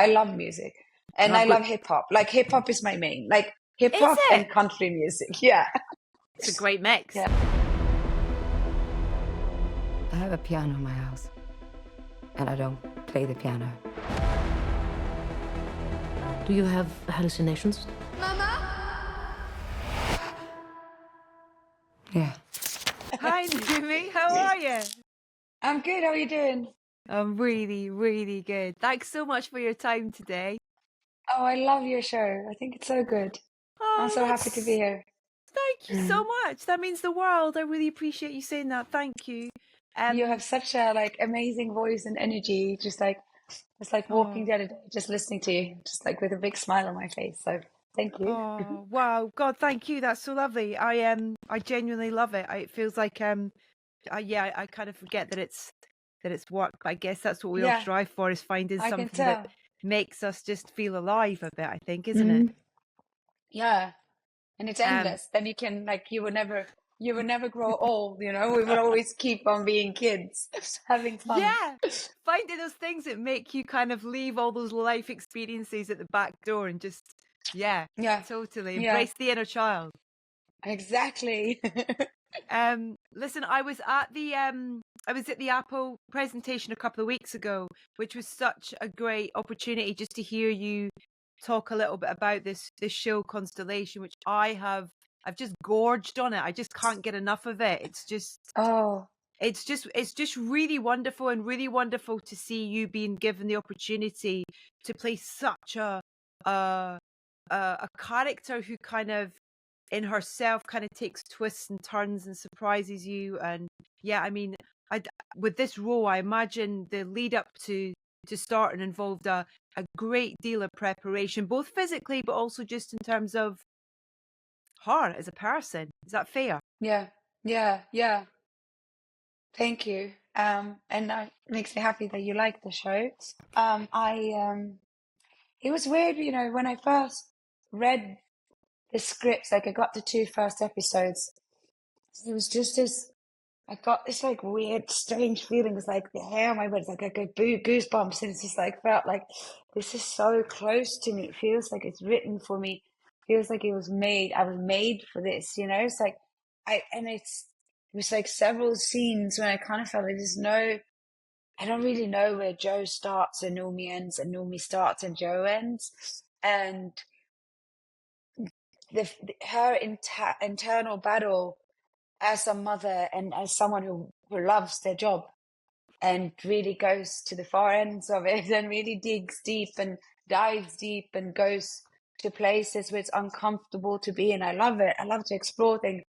I love music, and I love hip hop. Like hip hop is my main. Like hip hop and country music. Yeah, it's a great mix. Yeah. I have a piano in my house, and I don't play the piano. Do you have hallucinations? Mama? Yeah. Hi, Noomi. How are you? I'm good. How are you doing? I'm really, really good. Thanks so much for your time today. Oh, I love your show. I think it's so good. I'm so happy to be here. Thank you so much. That means the world. I really appreciate you saying that. Thank you. You have such a like amazing voice and energy. Just like it's like walking the other day, just listening to you, just like with a big smile on my face. So thank you. Oh wow, God, thank you. That's so lovely. I genuinely love it. It feels like I kind of forget that it's work. But I guess that's what we all strive for, is finding something that makes us just feel alive a bit. I think, isn't it? Yeah, and it's endless. Then you can like you will never grow old. You know, we will always keep on being kids, having fun. Yeah, finding those things that make you kind of leave all those life experiences at the back door and just totally embrace the inner child. Exactly. Listen, I was at the Apple presentation a couple of weeks ago, which was such a great opportunity just to hear you talk a little bit about this show Constellation, which I've just gorged on it. I just can't get enough of it. It's just it's just really wonderful, and really wonderful to see you being given the opportunity to play such a character who kind of in herself kind of takes twists and turns and surprises you. And yeah, I mean, with this role, I imagine the lead up to starting involved a great deal of preparation, both physically but also just in terms of her as a person. Is that fair? Yeah. Thank you. And that makes me happy that you like the show. It was weird, you know, when I first read the scripts, like I got the 2 first episodes, it was just I got this like weird, strange feeling. It's like the hair on my body, it's like I got goosebumps, and it's just like felt like this is so close to me. It feels like it's written for me. It feels like I was made for this, you know? It's like it was like several scenes when I kind of felt like I don't really know where Joe starts and Noomi ends, and Noomi starts and Joe ends. And her internal battle as a mother and as someone who loves their job and really goes to the far ends of it and really digs deep and dives deep and goes to places where it's uncomfortable to be. And I love it. I love to explore things.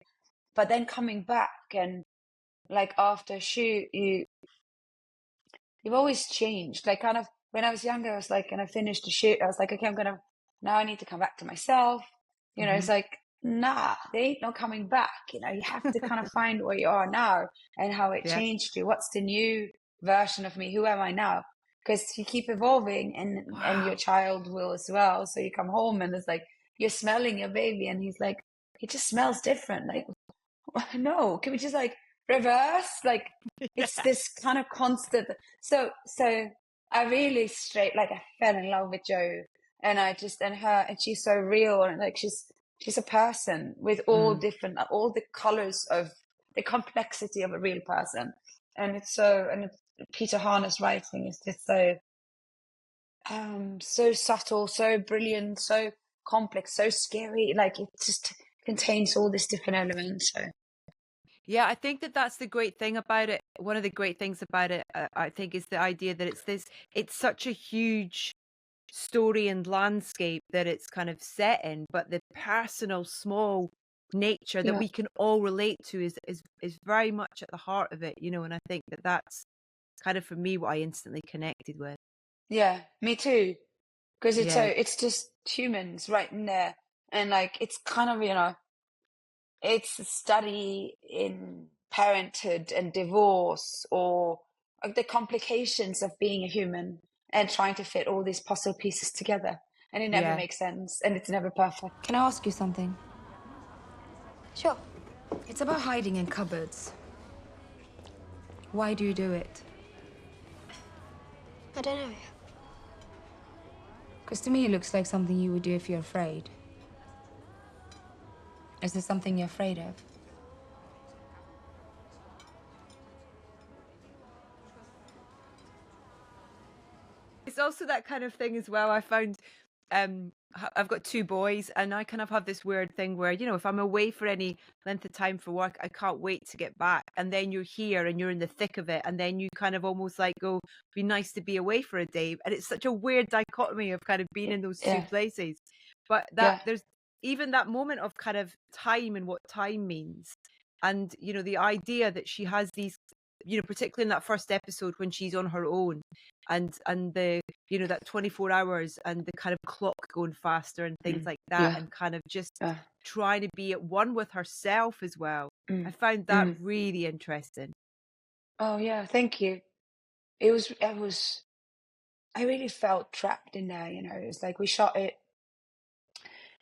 But then coming back and like after a shoot, you've always changed. Like kind of when I was younger, I was like, and I finished the shoot, I was like, okay, now I need to come back to myself. You know, it's like, nah, there ain't no coming back. You know, you have to kind of find where you are now and how it changed you. What's the new version of me? Who am I now? Because you keep evolving, and your child will as well. So you come home and it's like, you're smelling your baby, and he's like, it just smells different. Like, no, can we just like reverse? Like, it's this kind of constant. So I really I fell in love with Jo, and her, and she's so real, and like she's a person with all the colors of the complexity of a real person. And Peter Harner's writing is just so subtle, so brilliant, so complex, so scary. Like it just contains all these different elements. So. Yeah, I think that's the great thing about it. One of the great things about it, I think, is the idea that it's such a huge story and landscape that it's kind of set in, but the personal, small nature that we can all relate to is very much at the heart of it, you know. And I think that's kind of, for me, what I instantly connected with. Yeah, me too. Because it's just humans right in there, and like it's kind of, you know, it's a study in parenthood and divorce, or like the complications of being a human and trying to fit all these puzzle pieces together. And it never makes sense, and it's never perfect. Can I ask you something? Sure. It's about hiding in cupboards. Why do you do it? I don't know. Because to me, it looks like something you would do if you're afraid. Is there something you're afraid of? It's also that kind of thing as well. I found I've got 2 boys, and I kind of have this weird thing where, you know, if I'm away for any length of time for work, I can't wait to get back. And then you're here and you're in the thick of it, and then you kind of almost like go, be nice to be away for a day. And it's such a weird dichotomy of kind of being in those 2 places. But there's even that moment of kind of time and what time means. And, you know, the idea that she has these, you know, particularly in that first episode when she's on her own, and the, you know, that 24 hours and the kind of clock going faster and things like that, and kind of just trying to be at one with herself as well. I found that really interesting. Oh yeah, thank you. I really felt trapped in there, you know. It was like we shot it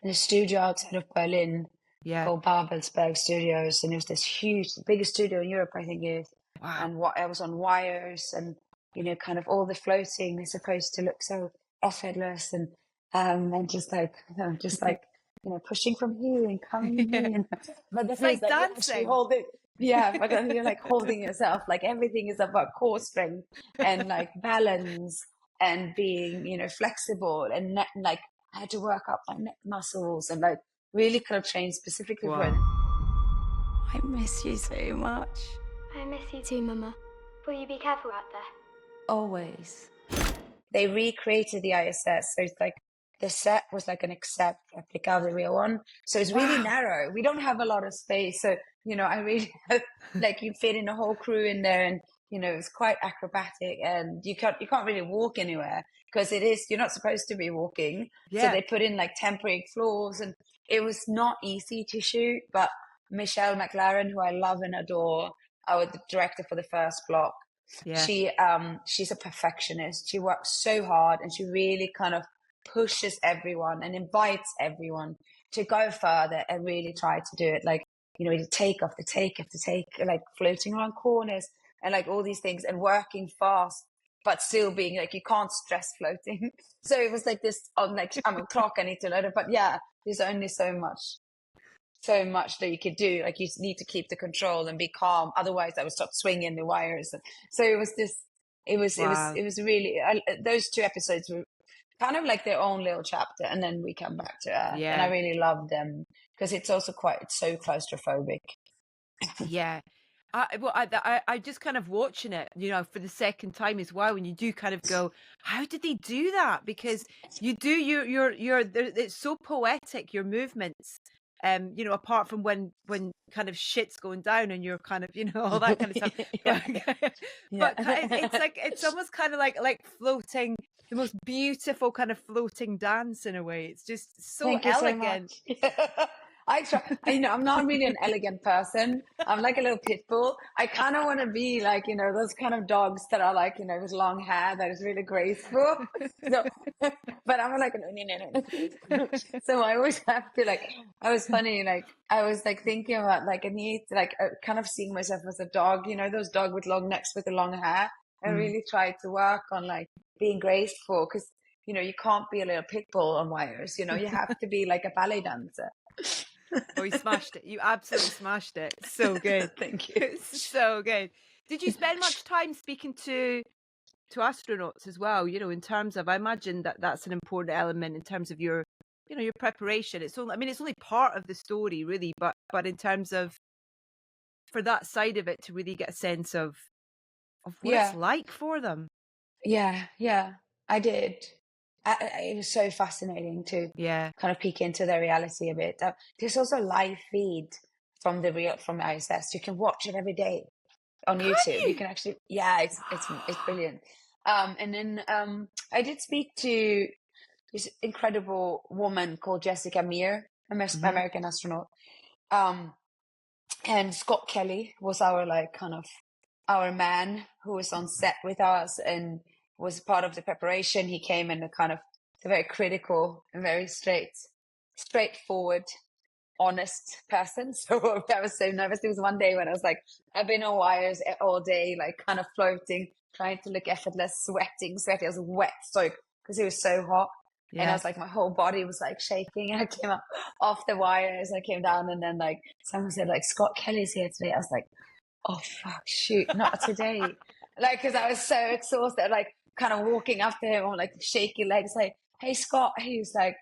in a studio outside of Berlin called Babelsberg Studios, and it was this huge, the biggest studio in Europe, I think it is. Wow. And what I was on wires, and you know, kind of all the floating is supposed to look so effortless, and just like you know, pushing from here and coming here, and, but this It's like is like you actually dancing. hold it. Yeah, but then you're like holding yourself, like everything is about core strength and like balance and being, you know, flexible, and like I had to work up my neck muscles and like really kind of train specifically for it. I miss you so much. I miss you too, Mama. Will you be careful out there? Always. They recreated the ISS, so it's like the set was like an exact replica of the real one. So it's really narrow. We don't have a lot of space, so you know, I really like you fit in a whole crew in there, and you know, it's quite acrobatic, and you can't really walk anywhere because you're not supposed to be walking. So they put in like temporary floors, and it was not easy to shoot. But Michelle McLaren, who I love and adore, the director for the first block, she's a perfectionist. She works so hard, and she really kind of pushes everyone and invites everyone to go further and really try to do it. Like, you know, take after take after take, like floating around corners and like all these things, and working fast, but still being like, you can't stress floating. So it was like this on like, I'm a clock, I need to learn it. But yeah, there's only so much that you could do. Like, you need to keep the control and be calm, otherwise I would start swinging the wires. So it was this, it was really, those 2 episodes were kind of like their own little chapter, and then we come back to Earth. And I really love them because it's also it's so claustrophobic. I just kind of watching it, you know, for the second time as well, and you do kind of go, how did they do that? Because you do it's so poetic, your movements. You know, apart from when kind of shit's going down and you're kind of, you know, all that kind of stuff. But it's almost kind of like floating, the most beautiful kind of floating dance in a way. It's just so elegant. I try. I'm not really an elegant person. I'm like a little pit bull. I kind of want to be like, you know, those kind of dogs that are like, you know, with long hair that is really graceful. So, but I'm like, no. So I always have to like, I was like thinking about like, I need like kind of seeing myself as a dog, you know, those dogs with long necks with the long hair. I really tried to work on like being graceful, because, you know, you can't be a little pit bull on wires, you know, you have to be like a ballet dancer. Oh, you smashed it. You absolutely smashed it. So good. Thank you. It's so good. Did you spend much time speaking to astronauts as well? You know, in terms of, I imagine that's an important element in terms of your, you know, your preparation. It's only part of the story really, but in terms of, for that side of it, to really get a sense of what it's like for them. Yeah, I did. It was so fascinating to kind of peek into their reality a bit. There's also a live feed from the ISS. You can watch it every day on YouTube. You can actually, it's brilliant. And then I did speak to this incredible woman called Jessica Meir, American astronaut. And Scott Kelly was our man who was on set with us and was part of the preparation. He came in a very critical and very straightforward, honest person. So I was so nervous. There was one day when I was like, I've been on wires all day, like kind of floating, trying to look effortless, sweating. I was wet, so because it was so hot. And I Yeah. was like, my whole body was like shaking. And I came up off the wires. I came down, and then like someone said like, Scott Kelly's here today. I was like, oh fuck, shoot, not today. Like, because I was so exhausted, like kind of walking up to him on like shaky legs, like, hey Scott. He was like,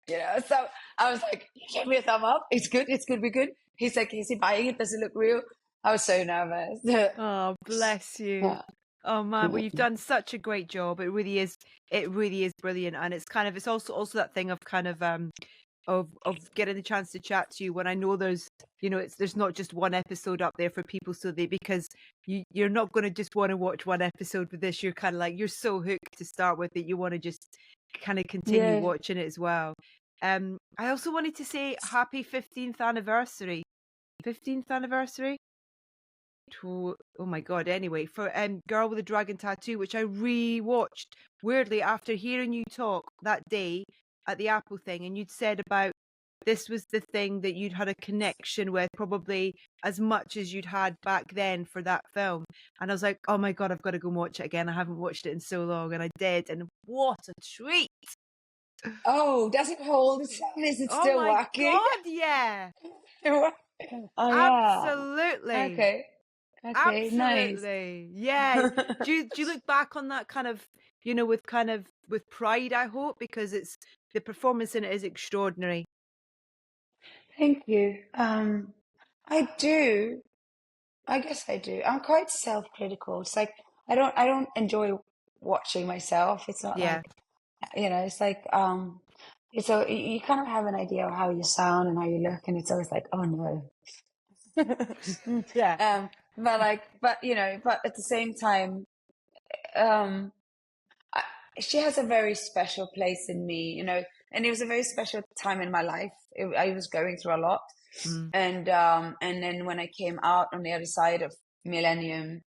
so I was like, give me a thumb up. It's good. We're good. He's like, is he buying it? Does it look real? I was so nervous. Oh, bless you. Yeah. Oh man, well, you've done such a great job. It really is brilliant. And it's also that thing of kind of of getting the chance to chat to you when I know there's there's not just one episode up there for people, because you're not going to just want to watch one episode with this. You're kind of like, you're so hooked to start with that you want to just kind of continue Yeah. watching it as well. I also wanted to say happy 15th anniversary. 15th anniversary? Oh my god. Anyway, for Girl with a Dragon Tattoo, which I re-watched weirdly after hearing you talk that day at the Apple thing, and you'd said about this was the thing that you'd had a connection with probably as much as you'd had back then for that film. And I was like, oh my god, I've got to go and watch it again. I haven't watched it in so long, and I did, and what a treat. Oh, does it hold? Is it Oh still my working? god, yeah. Oh yeah. Absolutely. Okay. Okay. Nice. Absolutely. Yeah. Do you look back on that kind of, with pride, I hope, because the performance in it is extraordinary. Thank you. I do. I guess I do. I'm quite self-critical. It's like I don't enjoy watching myself. It's not Yeah. like, it's like so you kind of have an idea of how you sound and how you look, and it's always like, oh no. Yeah. But at the same time, um she has a very special place in me, and it was a very special time in my life. I was going through a lot. Mm. And then when I came out on the other side of Millennium,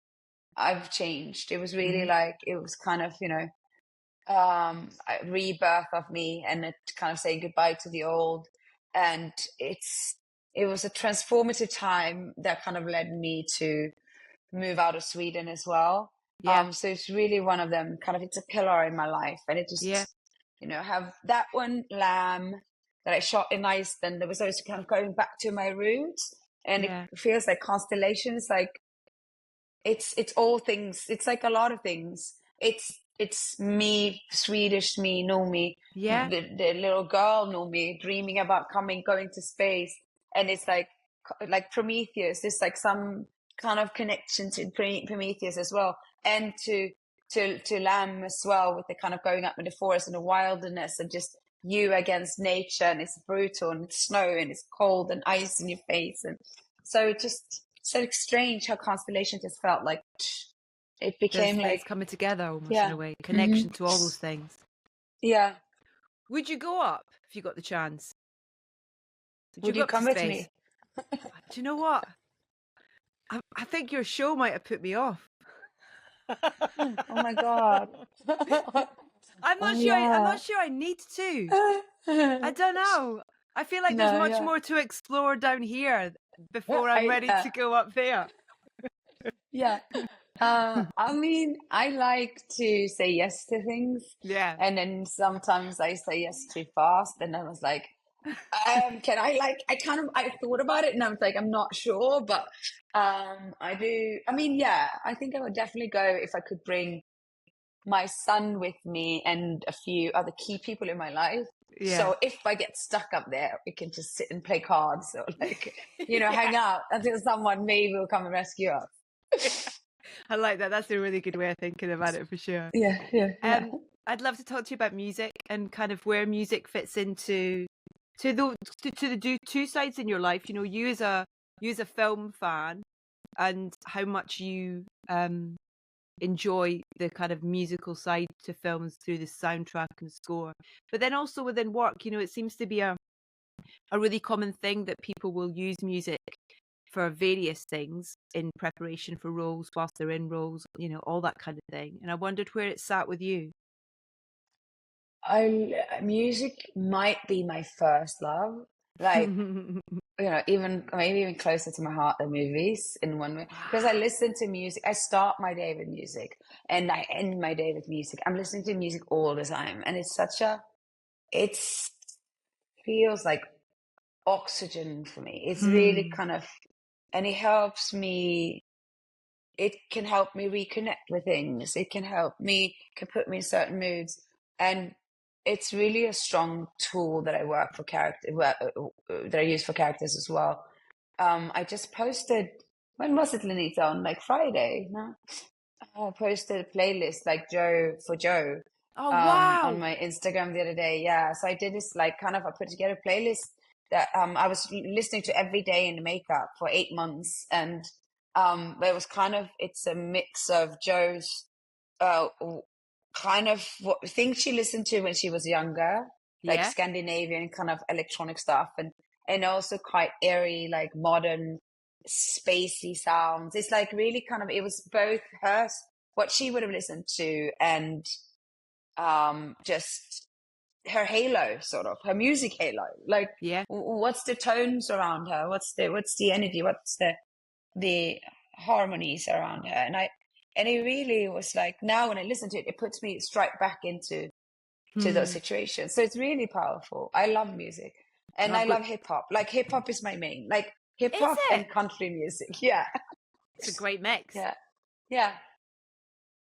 I've changed. It was really like, it was kind of, a rebirth of me, and it kind of saying goodbye to the old. And it was a transformative time that kind of led me to move out of Sweden as well. Yeah. So it's really one of them, kind of, it's a pillar in my life. And it just, Yeah. have that one, Lamb, that I shot in Iceland. That was always kind of going back to my roots. And Yeah. it feels like Constellations, like it's all things. It's like a lot of things. It's me, Swedish me, Noomi, Yeah. the little girl Noomi, dreaming about going to space. And it's like Prometheus. There's like some kind of connection to Prometheus as well, and to Lamb as well, with the kind of going up in the forest and the wilderness, and just you against nature, and it's brutal, and it's snow, and it's cold, and ice in your face. And so it just so strange how Constellation just felt like it became It's like coming together almost Yeah. in a way. Connection to all those things. Yeah. Would you go up if you got the chance? Would go you up to come with space? me? Do you know what? I think your show might have put me off. Oh my god. I'm not Oh, sure. I'm yeah. not sure I need to. I don't know. I feel like there's No, much yeah. more to explore down here before I'm ready to go up there. Yeah. I mean, I like to say yes to things. Yeah. And then sometimes I say yes too fast. And I was like, I thought about it, and I was like, I'm not sure, but I do. I mean, yeah, I think I would definitely go if I could bring my son with me and a few other key people in my life. Yeah. So if I get stuck up there, we can just sit and play cards, or hang out until someone maybe will come and rescue us. I like that. That's a really good way of thinking about it, for sure. Yeah. I'd love to talk to you about music and kind of where music fits into the two sides in your life. You as a film fan, and how much you enjoy the kind of musical side to films through the soundtrack and score. But then also within work, it seems to be a really common thing that people will use music for various things in preparation for roles, whilst they're in roles, all that kind of thing. And I wondered where it sat with you. Music might be my first love. like, even maybe even closer to my heart than movies in one way. Because I listen to music. I start my day with music and I end my day with music. I'm listening to music all the time. And it feels like oxygen for me. It's really kind of, and it helps me. It can help me reconnect with things. It can put me in certain moods. And it's really a strong tool that I that I use for characters as well. I just posted, when was it, Lenita? On like Friday, no? I posted a playlist like Joe Oh, wow. on my Instagram the other day. Yeah. So I did this I put together a playlist that I was listening to every day in the makeup for 8 months. And it's a mix of Joe's kind of what things she listened to when she was younger, like Scandinavian kind of electronic stuff, and also quite airy, like modern spacey sounds. It's like really it was both what she would have listened to, and just her halo, sort of her music halo. Like, what's the tones around her? What's the energy? What's the harmonies around her? And it really was like, now when I listen to it, it puts me straight back into those situations. So it's really powerful. I love music, and I love hip hop. Like, hip hop is my main, like hip hop and country music. Yeah, it's a great mix. Yeah.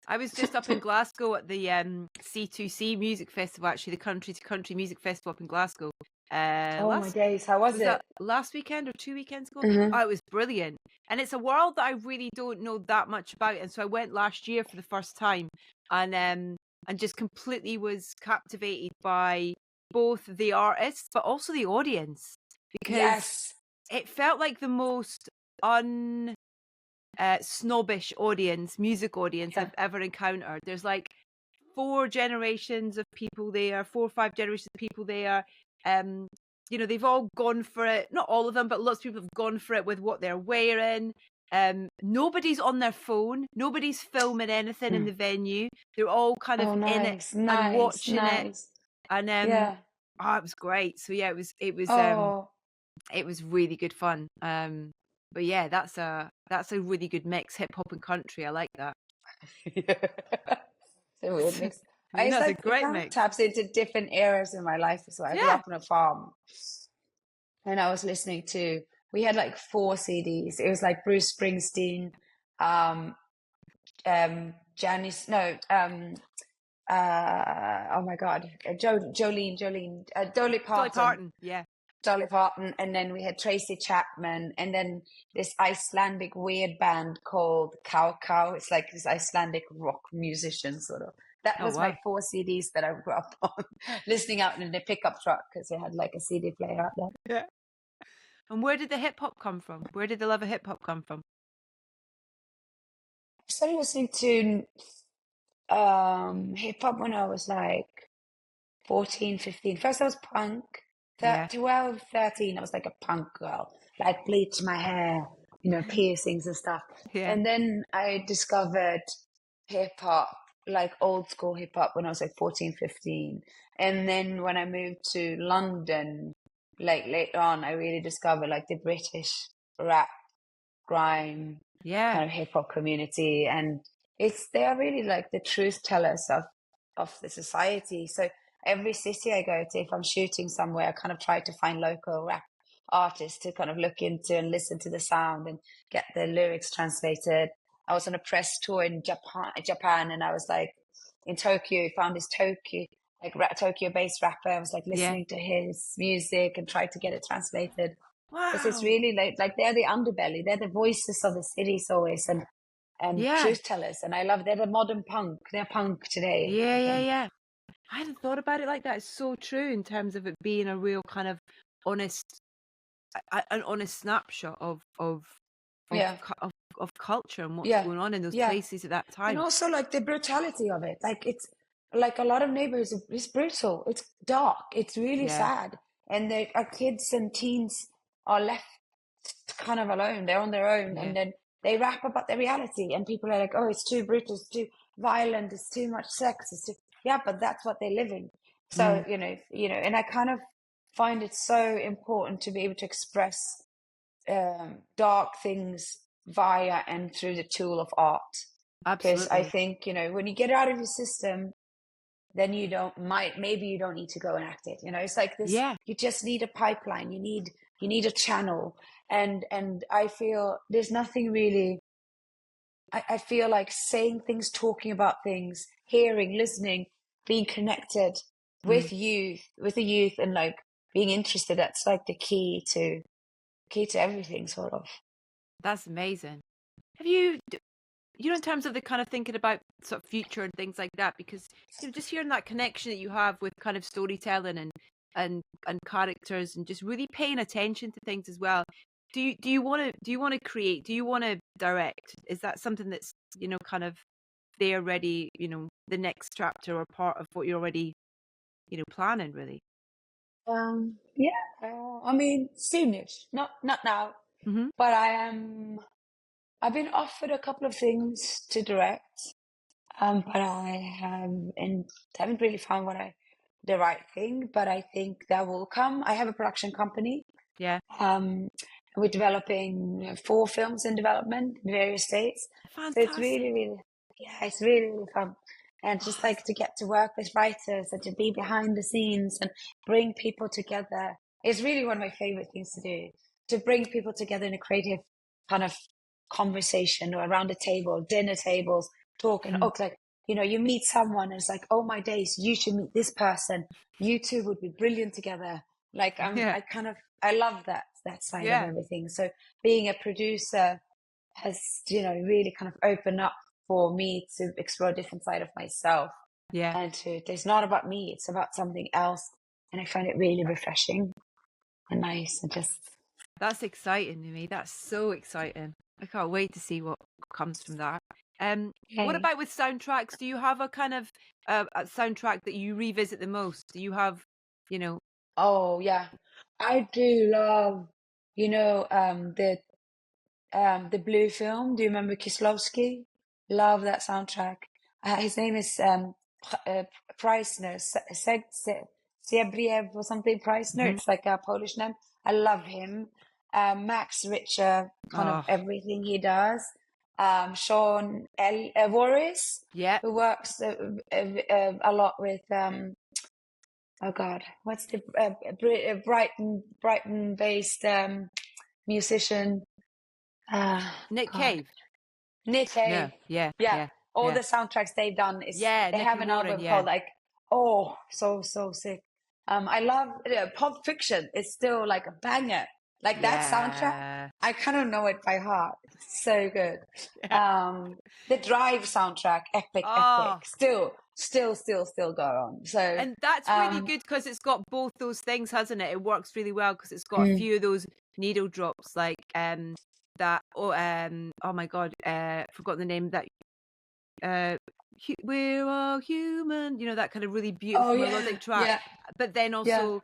I was just up in Glasgow at the C2C Music Festival, actually, the Country to Country Music Festival up in Glasgow. My days, how was it? That last weekend or 2 weekends ago? Mm-hmm. Oh, it was brilliant. And it's a world that I really don't know that much about. And so I went last year for the first time, and just completely was captivated by both the artists, but also the audience. Because it felt like the most snobbish music audience I've ever encountered. There's like 4 generations of people there, 4 or 5 generations of people there. They've all gone for it. Not all of them, but lots of people have gone for it with what they're wearing. Nobody's on their phone. Nobody's filming anything in the venue. They're all kind of in it and watching it. And it was great. So yeah, it was really good fun. But yeah, that's a really good mix, hip hop and country. I like that. It's a weird mix. That's a great mix. Taps into different eras in my life as well. I grew up on a farm, and I was listening to. We had like 4 CDs. It was like Bruce Springsteen, Janice. No, oh my God, Dolly Parton. Dolly Parton, and then we had Tracy Chapman, and then this Icelandic weird band called Cow Cow. It's like this Icelandic rock musician, sort of. That was my 4 CDs that I grew up on, listening out in the pickup truck, because they had like a CD player out there. Yeah. And where did the hip hop come from? Where did the love of hip hop come from? I started listening to hip hop when I was like 14, 15. First I was punk. 12, 13, I was like a punk girl. Like, bleach my hair, piercings and stuff. And then I discovered hip hop, like old school hip hop, when I was like 14, 15. And then when I moved to London, like later on, I really discovered like the British rap, grime, kind of hip hop community. And they are really like the truth tellers of the society. So every city I go to, if I'm shooting somewhere, I kind of try to find local rap artists to kind of look into and listen to the sound and get the lyrics translated. I was on a press tour in Japan, and I was like in Tokyo, found this Tokyo-based rapper. I was like listening to his music and tried to get it translated. Wow. Because it's really like they're the underbelly, they're the voices of the cities always, and truth tellers. And I love, they're the modern punk. They're punk today. Yeah. I hadn't thought about it like that. It's so true in terms of it being a real kind of an honest snapshot of culture and what's going on in those places at that time. And also like the brutality of it. Like, it's like a lot of neighborhoods, it's brutal. It's dark. It's really sad. And our kids and teens are left kind of alone. They're on their own. And then they rap about the reality, and people are like, oh, it's too brutal, it's too violent, it's too much sex, it's too... Yeah, but that's what they're living. So, and I kind of find it so important to be able to express dark things via and through the tool of art. Because I Absolutely. think, when you get it out of your system, then maybe you don't need to go and act it. It's like this, Yeah. you just need a pipeline. You need a channel. And I feel there's nothing really, I feel like saying things, talking about things, hearing, listening, being connected with the youth and like being interested. That's like the key to everything, sort of. That's amazing. Have you, in terms of the kind of thinking about sort of future and things like that, because just hearing that connection that you have with kind of storytelling and characters and just really paying attention to things as well. Do you want to create? Do you want to direct? Is that something that's kind of there ready? The next chapter or part of what you're already planning, really. Yeah. I mean, soonish, not now, Mm-hmm. but I've been offered a couple of things to direct, but I haven't really found the right thing. But I think that will come. I have a production company. Yeah. We're developing 4 films in development in various states. Fantastic. So it's it's really, really fun. And just like to get to work with writers and to be behind the scenes and bring people together. It's really one of my favorite things to do, to bring people together in a creative kind of conversation or around a table, dinner tables, talking. Mhm. Like, you meet someone and it's like, oh my days, you should meet this person. You two would be brilliant together. Like Yeah. I love that side Yeah. of everything. So being a producer has, really kind of opened up for me to explore a different side of myself. Yeah. And it's not about me, it's about something else. And I find it really refreshing and nice and just. That's exciting to me. That's so exciting. I can't wait to see what comes from that. What about with soundtracks? Do you have a kind of a soundtrack that you revisit the most? Do you have, Oh yeah, I do love, the Blue film. Do you remember Kieslowski? Love that soundtrack. His name is Preissner, Siebriew or something. Preissner. Mhm. It's like a Polish name. I love him. Max Richter, kind of Oh, everything he does. Sean Warris, yeah. who works a lot with oh God, what's the Brighton based musician? Nick God, Cave. Nick No. Cave. Yeah. Yeah, Yeah. all Yeah. the soundtracks they've done Yeah. they have Nicky an Warren. album Yeah. called like so sick. I love Pulp Fiction. It's still like a banger. Like that soundtrack, Yeah. I kind of know it by heart. It's so good. Yeah. The Drive soundtrack, epic. Oh, Still go on. So and that's really good because it's got both those things, hasn't it? It works really well because it's got a mm, few of those needle drops, like that. Oh my God, forgot the name that. We're all human. That kind of really beautiful oh melodic track. yeah, But then yeah, also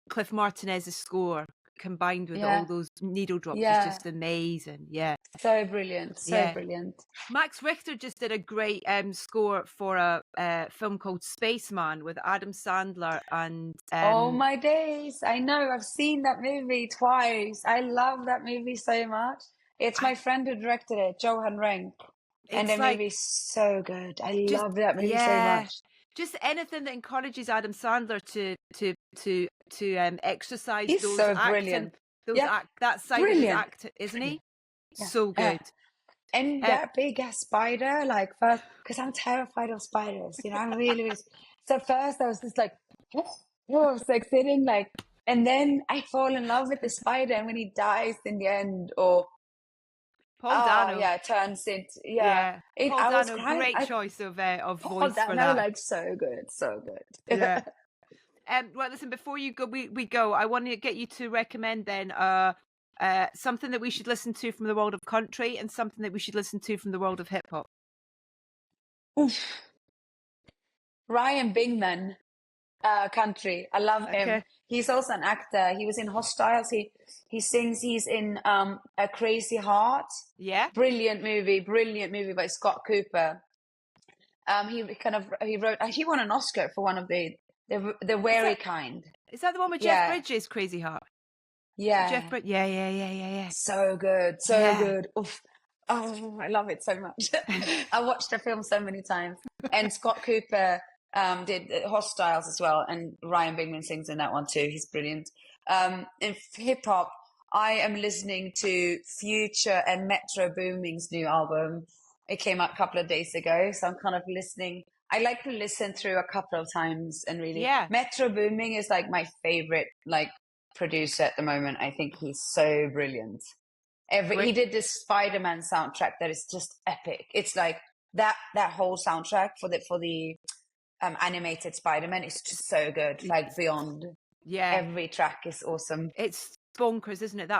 Cliff Martinez's score combined with all yeah, those needle drops is yeah. just amazing. Yeah. So brilliant, so Yeah. brilliant. Max Richter just did a great score for a film called Spaceman with Adam Sandler and Oh my days. I know, I've seen that movie twice. I love that movie so much. It's my friend who directed it, Johan Renck. And it's the like movie's so good. I just love that movie so much. just anything that encourages Adam Sandler to exercise He's those so acting, brilliant. Yeah, that side of his brilliant. act, isn't he? Yeah, So yeah. good. And that big ass spider, like first, because I'm terrified of spiders, I'm really. So first I was just like, I was like sitting like, and then I fall in love with the spider, and when he dies in the end, or Paul Dano. yeah, it turns into Yeah. Paul I was Dano, crying. great choice of Paul voice for Dano, that. like so good, so good. Yeah. Right, listen, before you go, we go, I want to get you to recommend then something that we should listen to from the world of country and something that we should listen to from the world of hip hop. Ryan Bingman, country. I love him. Okay. He's also an actor. He was in Hostiles. He sings. He's in A Crazy Heart. Yeah. Brilliant movie by Scott Cooper. He wrote. He won an Oscar for one of the The wary kind. Is that the one with Yeah. Jeff Bridges, Crazy Heart? Yeah. Jeff Bridges. Yeah. So good. So Yeah. good. Oof. Oh, I love it so much. I watched the film so many times. And Scott Cooper did Hostiles as well. And Ryan Bigman sings in that one too. He's brilliant. In hip hop, I am listening to Future and Metro Booming's new album. It came out a couple of days ago. So I'm kind of listening. I like to listen through a couple of times and really. Yeah. Metro Booming is like my favorite producer at the moment. I think he's so brilliant. He did this Spider-Man soundtrack that is just epic. It's like that whole soundtrack for the animated Spider-Man is just so good. Like beyond. Yeah. Every track is awesome. It's bonkers, isn't it?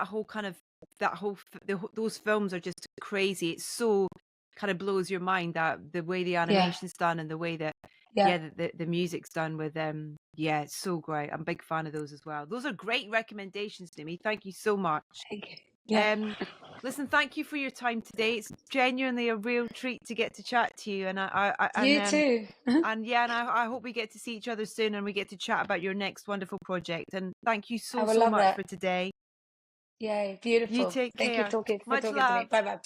Those films are just crazy. It's so kind of blows your mind, that the way the animation's done and the way that the music's done with them. Yeah, it's so great. I'm a big fan of those as well. Those are great recommendations, Noomi. Thank you so much. Thank you. Yeah. Listen, thank you for your time today. It's genuinely a real treat to get to chat to you, and you too. And I hope we get to see each other soon, and we get to chat about your next wonderful project. And thank you so much for today. Yay, beautiful. You take care. Thank you for talking Much to me. love. Bye bye.